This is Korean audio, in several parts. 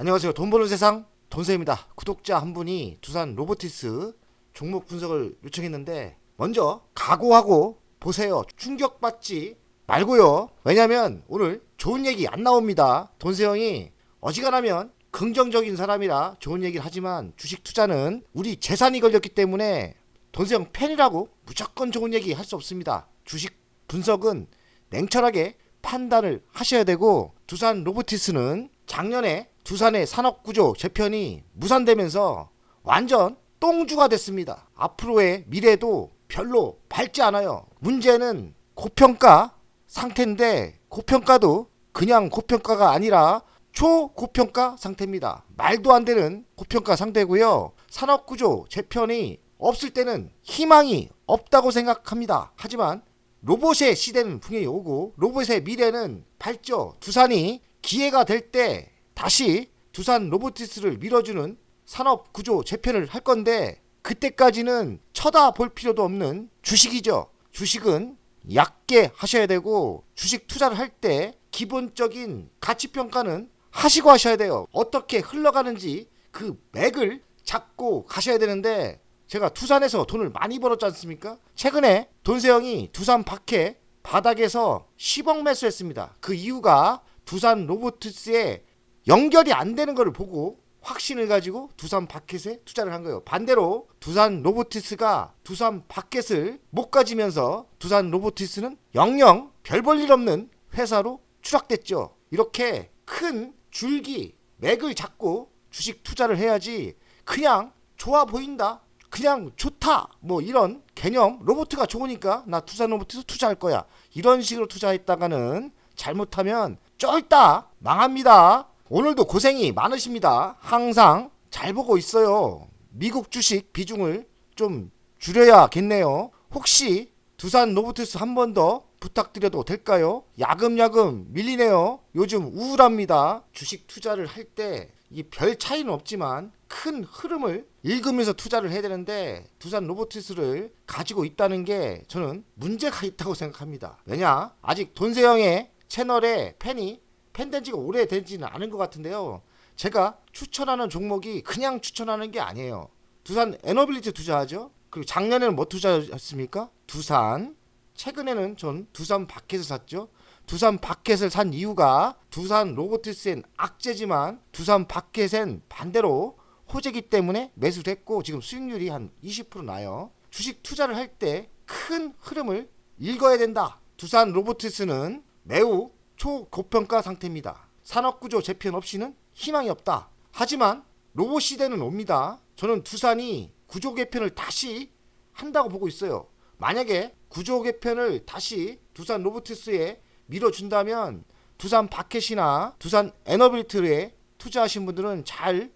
안녕하세요. 돈 버는 세상 돈세입니다. 구독자 한 분이 두산 로보티스 종목 분석을 요청했는데 먼저 각오하고 보세요. 충격받지 말고요. 왜냐면 오늘 좋은 얘기 안 나옵니다. 돈세 형이 어지간하면 긍정적인 사람이라 좋은 얘기를 하지만 주식 투자는 우리 재산이 걸렸기 때문에 돈세 형 팬이라고 무조건 좋은 얘기 할 수 없습니다. 주식 분석은 냉철하게 판단을 하셔야 되고, 두산 로보티스는 작년에 두산의 산업구조 재편이 무산되면서 완전 똥주가 됐습니다. 앞으로의 미래도 별로 밝지 않아요. 문제는 고평가 상태인데, 고평가도 그냥 고평가가 아니라 초고평가 상태입니다. 말도 안 되는 고평가 상태고요. 산업구조 재편이 없을 때는 희망이 없다고 생각합니다. 하지만 로봇의 시대는 분명히 오고 로봇의 미래는 밝죠. 두산이 기회가 될 때 다시 두산 로보티스를 밀어주는 산업구조 재편을 할 건데, 그때까지는 쳐다볼 필요도 없는 주식이죠. 주식은 얕게 하셔야 되고, 주식 투자를 할 때 기본적인 가치평가는 하시고 하셔야 돼요. 어떻게 흘러가는지 그 맥을 잡고 가셔야 되는데, 제가 두산에서 돈을 많이 벌었지 않습니까? 최근에 돈세형이 두산 박해 바닥에서 10억 매수했습니다. 그 이유가 두산 로보티스에 연결이 안 되는 걸 보고 확신을 가지고 두산 바켓에 투자를 한 거예요. 반대로 두산 로보티스가 두산 바켓을 못 가지면서 두산 로보티스는 영영 별 볼 일 없는 회사로 추락됐죠. 이렇게 큰 줄기 맥을 잡고 주식 투자를 해야지, 그냥 좋아 보인다, 그냥 좋다, 뭐 이런 개념, 로보트가 좋으니까 나 두산 로보티스 투자할 거야, 이런 식으로 투자했다가는 잘못하면 쫄딱 망합니다. 오늘도 고생이 많으십니다. 항상 잘 보고 있어요. 미국 주식 비중을 좀 줄여야겠네요. 혹시 두산 로보티스 한 번 더 부탁드려도 될까요? 야금야금 밀리네요. 요즘 우울합니다. 주식 투자를 할 때 이 별 차이는 없지만 큰 흐름을 읽으면서 투자를 해야 되는데, 두산 로보티스를 가지고 있다는 게 저는 문제가 있다고 생각합니다. 왜냐? 아직 돈세형의 채널에 팬된 지가 오래되지는 않은 것 같은데요. 제가 추천하는 종목이 그냥 추천하는 게 아니에요. 두산 에너빌리티 투자하죠. 그리고 작년에는 뭐 투자했습니까? 두산. 최근에는 전 두산 바켓을 샀죠. 두산 바켓을 산 이유가 두산 로보티스엔 악재지만 두산 바켓엔 반대로 호재기 때문에 매수를 했고, 지금 수익률이 한 20% 나요. 주식 투자를 할 때 큰 흐름을 읽어야 된다. 두산 로보티스는 매우 초고평가 상태입니다. 산업구조 재편 없이는 희망이 없다. 하지만 로봇 시대는 옵니다. 저는 두산이 구조 개편을 다시 한다고 보고 있어요. 만약에 구조 개편을 다시 두산 로보티스에 밀어준다면 두산 바켓이나 두산 에너빌리티에 투자하신 분들은 잘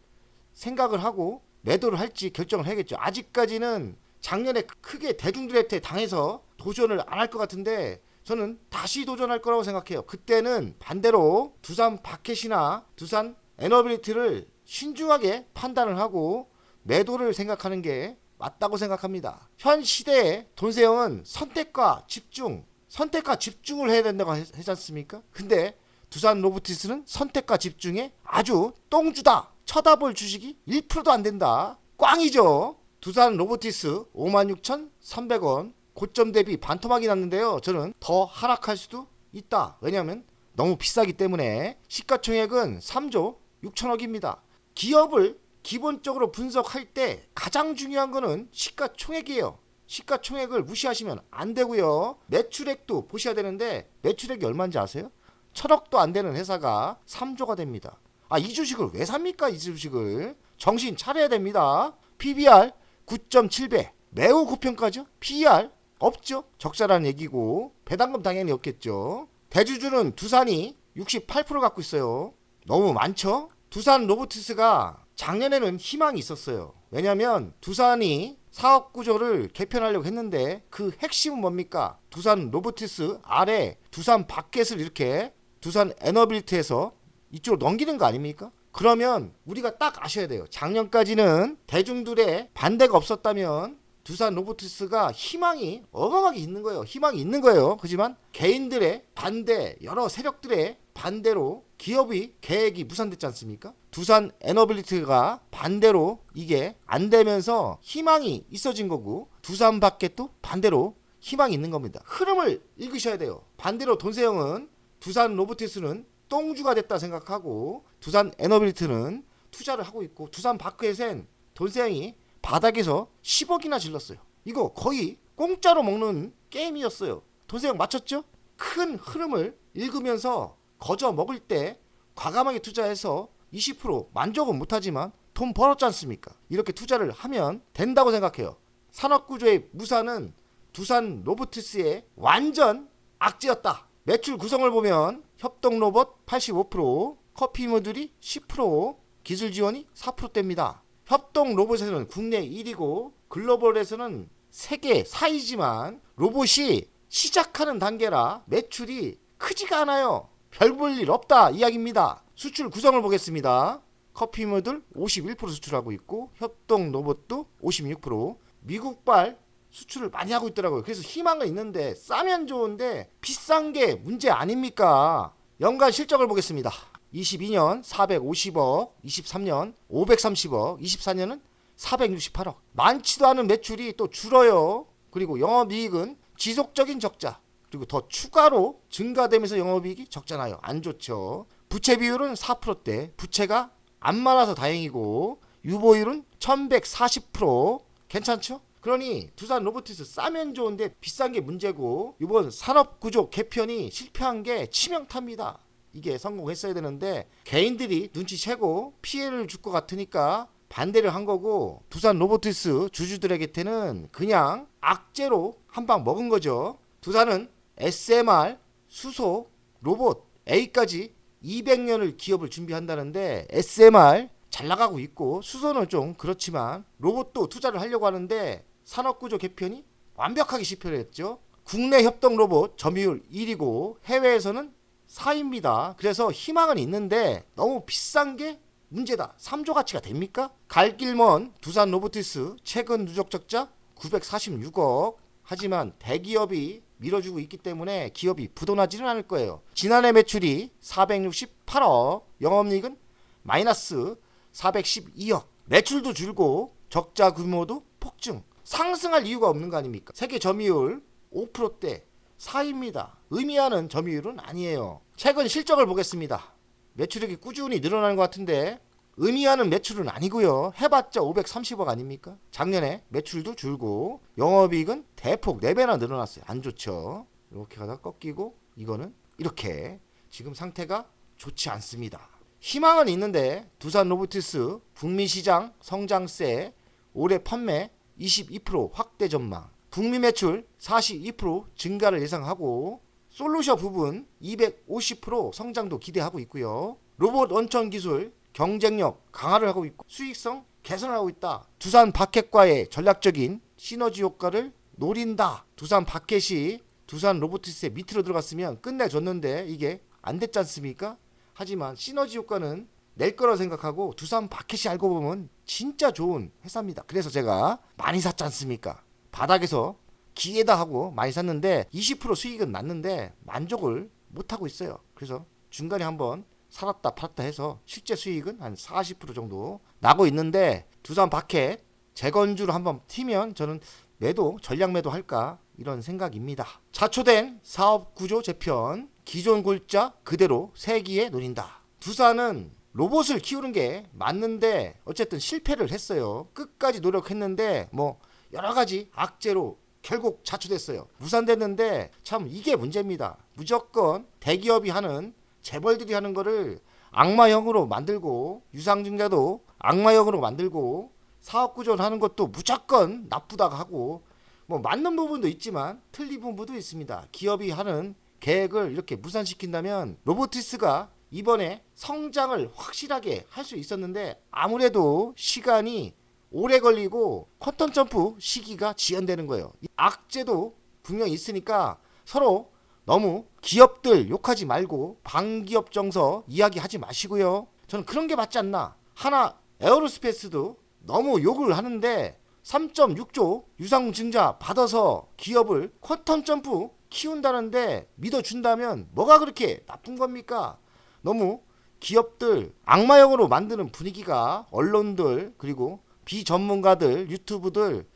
생각을 하고 매도를 할지 결정을 해야겠죠. 아직까지는 작년에 크게 대중들한테 당해서 도전을 안 할 것 같은데, 저는 다시 도전할 거라고 생각해요. 그때는 반대로 두산 바켓이나 두산 에너빌리티를 신중하게 판단을 하고 매도를 생각하는 게 맞다고 생각합니다. 현 시대의 돈세형은 선택과 집중을 해야 된다고 하지 않습니까? 근데 두산 로보티스는 선택과 집중에 아주 똥주다. 쳐다볼 주식이 1%도 안 된다. 꽝이죠. 두산 로보티스 56,300원 고점 대비 반토막이 났는데요. 저는 더 하락할 수도 있다. 왜냐하면 너무 비싸기 때문에. 시가총액은 3조 6천억입니다. 기업을 기본적으로 분석할 때 가장 중요한 거는 시가총액이에요. 시가총액을 무시하시면 안 되고요. 매출액도 보셔야 되는데, 매출액이 얼마인지 아세요? 1,000억도 안 되는 회사가 3조가 됩니다. 이 주식을 왜 삽니까? 이 주식을 정신 차려야 됩니다. PBR 9.7배, 매우 고평가죠. PER 없죠. 적자라는 얘기고, 배당금 당연히 없겠죠. 대주주는 두산이 68% 갖고 있어요. 너무 많죠. 두산 로보티스가 작년에는 희망이 있었어요. 왜냐면 두산이 사업 구조를 개편하려고 했는데, 그 핵심은 뭡니까? 두산 로보티스 아래 두산 바켓을 이렇게 두산 에너빌리티에서 이쪽으로 넘기는 거 아닙니까? 그러면 우리가 딱 아셔야 돼요. 작년까지는 대중들의 반대가 없었다면 두산 로보티스가 희망이 어마어마하게 있는 거예요. 희망이 있는 거예요. 하지만 개인들의 반대, 여러 세력들의 반대로 기업이 계획이 무산됐지 않습니까? 두산 에너빌리티가 반대로 이게 안 되면서 희망이 있어진 거고, 두산 밖에 또 반대로 희망이 있는 겁니다. 흐름을 읽으셔야 돼요. 반대로 돈세형은 두산 로보티스는 똥주가 됐다 생각하고, 두산 에너빌리티는 투자를 하고 있고, 두산 바크에센 돈세형이 바닥에서 10억이나 질렀어요. 이거 거의 공짜로 먹는 게임이었어요. 돈세형 맞췄죠? 큰 흐름을 읽으면서 거저 먹을 때 과감하게 투자해서 20% 만족은 못하지만 돈 벌었지 않습니까? 이렇게 투자를 하면 된다고 생각해요. 산업구조의 무사는 두산 로보티스의 완전 악재였다. 매출 구성을 보면 협동로봇 85%, 커피 모듈이 10%, 기술 지원이 4%대입니다. 협동로봇에서는 국내 1위고 글로벌에서는 세계 4위지만 로봇이 시작하는 단계라 매출이 크지가 않아요. 별 볼 일 없다 이야기입니다. 수출 구성을 보겠습니다. 커피 모듈 51% 수출하고 있고, 협동로봇도 56%, 미국발 수출을 많이 하고 있더라고요. 그래서 희망은 있는데 싸면 좋은데 비싼 게 문제 아닙니까? 연간 실적을 보겠습니다. 22년 450억, 23년 530억, 24년은 468억. 많지도 않은 매출이 또 줄어요. 그리고 영업이익은 지속적인 적자, 그리고 더 추가로 증가되면서 영업이익이 적잖아요. 안 좋죠. 부채 비율은 4%대, 부채가 안 많아서 다행이고, 유보율은 1140%. 괜찮죠? 그러니 두산 로보티스 싸면 좋은데 비싼 게 문제고, 이번 산업구조 개편이 실패한 게 치명타입니다. 이게 성공했어야 되는데 개인들이 눈치채고 피해를 줄 것 같으니까 반대를 한 거고, 두산 로보티스 주주들에게는 그냥 악재로 한 방 먹은 거죠. 두산은 SMR, 수소, 로봇, A까지 200년을 기업을 준비한다는데 SMR 잘 나가고 있고, 수소는 좀 그렇지만 로봇도 투자를 하려고 하는데 산업구조 개편이 완벽하게 실패를 했죠. 국내 협동 로봇 점유율 1위고 해외에서는 4위입니다. 그래서 희망은 있는데 너무 비싼 게 문제다. 3조 가치가 됩니까? 갈 길 먼 두산 로보티스 최근 누적 적자 946억. 하지만 대기업이 밀어주고 있기 때문에 기업이 부도나지는 않을 거예요. 지난해 매출이 468억, 영업이익은 마이너스 412억. 매출도 줄고 적자 규모도 폭증. 상승할 이유가 없는 거 아닙니까? 세계 점유율 5%대 4위입니다. 의미하는 점유율은 아니에요. 최근 실적을 보겠습니다. 매출액이 꾸준히 늘어나는 것 같은데 의미하는 매출은 아니고요. 해봤자 530억 아닙니까? 작년에 매출도 줄고 영업이익은 대폭 4배나 늘어났어요. 안 좋죠. 이렇게 가다가 꺾이고, 이거는 이렇게 지금 상태가 좋지 않습니다. 희망은 있는데 두산 로보티스 북미 시장 성장세, 올해 판매 22% 확대 전망, 북미 매출 42% 증가를 예상하고, 솔루션 부분 250% 성장도 기대하고 있고요. 로봇 원천 기술 경쟁력 강화를 하고 있고 수익성 개선을 하고 있다. 두산 바켓과의 전략적인 시너지 효과를 노린다. 두산 바켓이 두산 로보티스의 밑으로 들어갔으면 끝내줬는데 이게 안 됐지 않습니까? 하지만 시너지 효과는 낼 거라 생각하고 두산 바켓이 알고 보면 진짜 좋은 회사입니다. 그래서 제가 많이 샀지 않습니까? 바닥에서 기회다 하고 많이 샀는데 20% 수익은 났는데 만족을 못하고 있어요. 그래서 중간에 한번 살았다 팔았다 해서 실제 수익은 한 40% 정도 나고 있는데, 두산 바켓 재건주로 한번 튀면 저는 매도, 전략 매도 할까 이런 생각입니다. 자초된 사업구조 재편, 기존 골자 그대로 세기에 노린다. 두산은 로봇을 키우는 게 맞는데 어쨌든 실패를 했어요. 끝까지 노력했는데 뭐 여러가지 악재로 결국 자초됐어요. 무산됐는데 참 이게 문제입니다. 무조건 대기업이 하는, 재벌들이 하는 거를 악마형으로 만들고, 유상증자도 악마형으로 만들고, 사업구조를 하는 것도 무조건 나쁘다고 하고, 뭐 맞는 부분도 있지만 틀린 부분도 있습니다. 기업이 하는 계획을 이렇게 무산시킨다면 로보티스가 이번에 성장을 확실하게 할 수 있었는데 아무래도 시간이 오래 걸리고 퀀텀 점프 시기가 지연되는 거예요. 악재도 분명히 있으니까 서로 너무 기업들 욕하지 말고 방기업 정서 이야기하지 마시고요. 저는 그런 게 맞지 않나. 하나 에어로스페이스도 너무 욕을 하는데 3.6조 유상증자 받아서 기업을 퀀텀 점프 키운다는데 믿어준다면 뭐가 그렇게 나쁜 겁니까? 너무 기업들 악마역으로 만드는 분위기가 언론들 그리고 비전문가들 유튜브들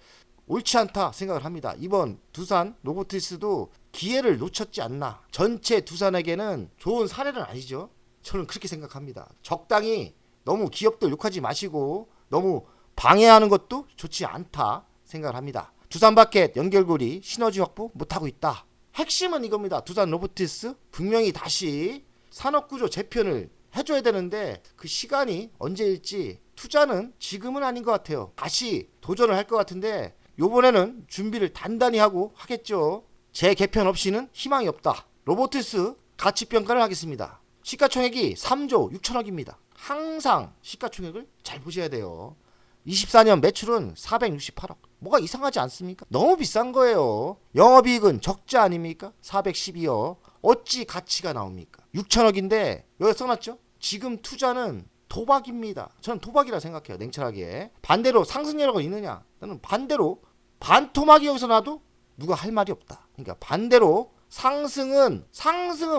옳지 않다 생각을 합니다. 이번 두산 로보티스도 기회를 놓쳤지 않나. 전체 두산에게는 좋은 사례는 아니죠. 저는 그렇게 생각합니다. 적당히 너무 기업들 욕하지 마시고 너무 방해하는 것도 좋지 않다 생각을 합니다. 두산 바켓 연결고리 시너지 확보 못하고 있다. 핵심은 이겁니다. 두산 로보티스 분명히 다시 산업구조 재편을 해줘야 되는데 그 시간이 언제일지 투자는 지금은 아닌 것 같아요. 다시 도전을 할 것 같은데 요번에는 준비를 단단히 하고 하겠죠. 재개편 없이는 희망이 없다. 로보티스 가치평가를 하겠습니다. 시가총액이 3조 6천억입니다. 항상 시가총액을 잘 보셔야 돼요. 24년 매출은 468억. 뭐가 이상하지 않습니까? 너무 비싼 거예요. 영업이익은 적자 아닙니까? 412억. 어찌 가치가 나옵니까? 6천억인데 여기 써놨죠? 지금 투자는 도박입니다. 저는 도박이라 생각해요. 냉철하게. 반대로 상승률이 있느냐? 나는 반대로 반토막이 여기서 나도 누가 할 말이 없다. 그러니까 반대로 상승은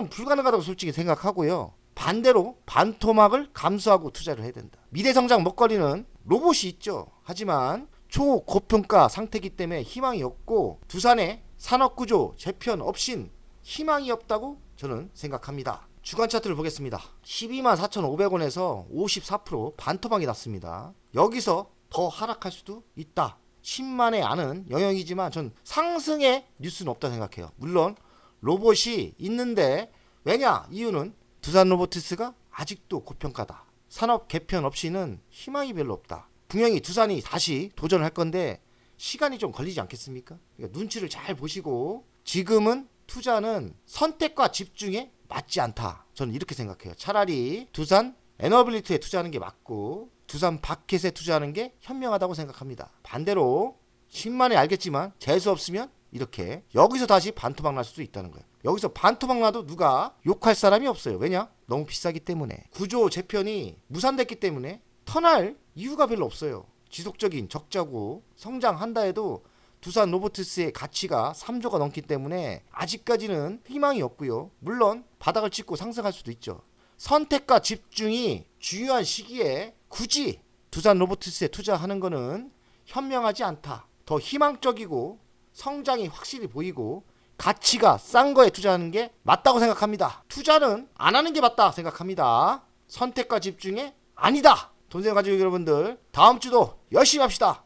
불가능하다고 솔직히 생각하고요. 반대로 반토막을 감수하고 투자를 해야 된다. 미래성장 먹거리는 로봇이 있죠. 하지만 초고평가 상태이기 때문에 희망이 없고 두산의 산업구조 재편 없인 희망이 없다고 저는 생각합니다. 주간 차트를 보겠습니다. 124,500원에서 54% 반토막이 났습니다. 여기서 더 하락할 수도 있다. 10만에 아는 영역이지만 전 상승의 뉴스는 없다 생각해요. 물론 로봇이 있는데 왜냐? 이유는 두산 로보티스가 아직도 고평가다. 산업 개편 없이는 희망이 별로 없다. 분명히 두산이 다시 도전을 할 건데 시간이 좀 걸리지 않겠습니까? 그러니까 눈치를 잘 보시고 지금은 투자는 선택과 집중에 맞지 않다. 저는 이렇게 생각해요. 차라리 두산 에너빌리티에 투자하는 게 맞고 두산 바켓에 투자하는 게 현명하다고 생각합니다. 반대로 10만에 알겠지만 재수 없으면 이렇게 여기서 다시 반토막 날 수도 있다는 거예요. 여기서 반토막 나도 누가 욕할 사람이 없어요. 왜냐? 너무 비싸기 때문에. 구조 재편이 무산됐기 때문에 터날 이유가 별로 없어요. 지속적인 적자고 성장한다 해도 두산 로보티스의 가치가 3조가 넘기 때문에 아직까지는 희망이 없고요. 물론 바닥을 찍고 상승할 수도 있죠. 선택과 집중이 중요한 시기에 굳이 두산 로보티스에 투자하는 거는 현명하지 않다. 더 희망적이고 성장이 확실히 보이고 가치가 싼 거에 투자하는 게 맞다고 생각합니다. 투자는 안 하는 게 맞다 생각합니다. 선택과 집중에 아니다. 돈생 가지고 여러분들 다음 주도 열심히 합시다.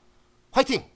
화이팅!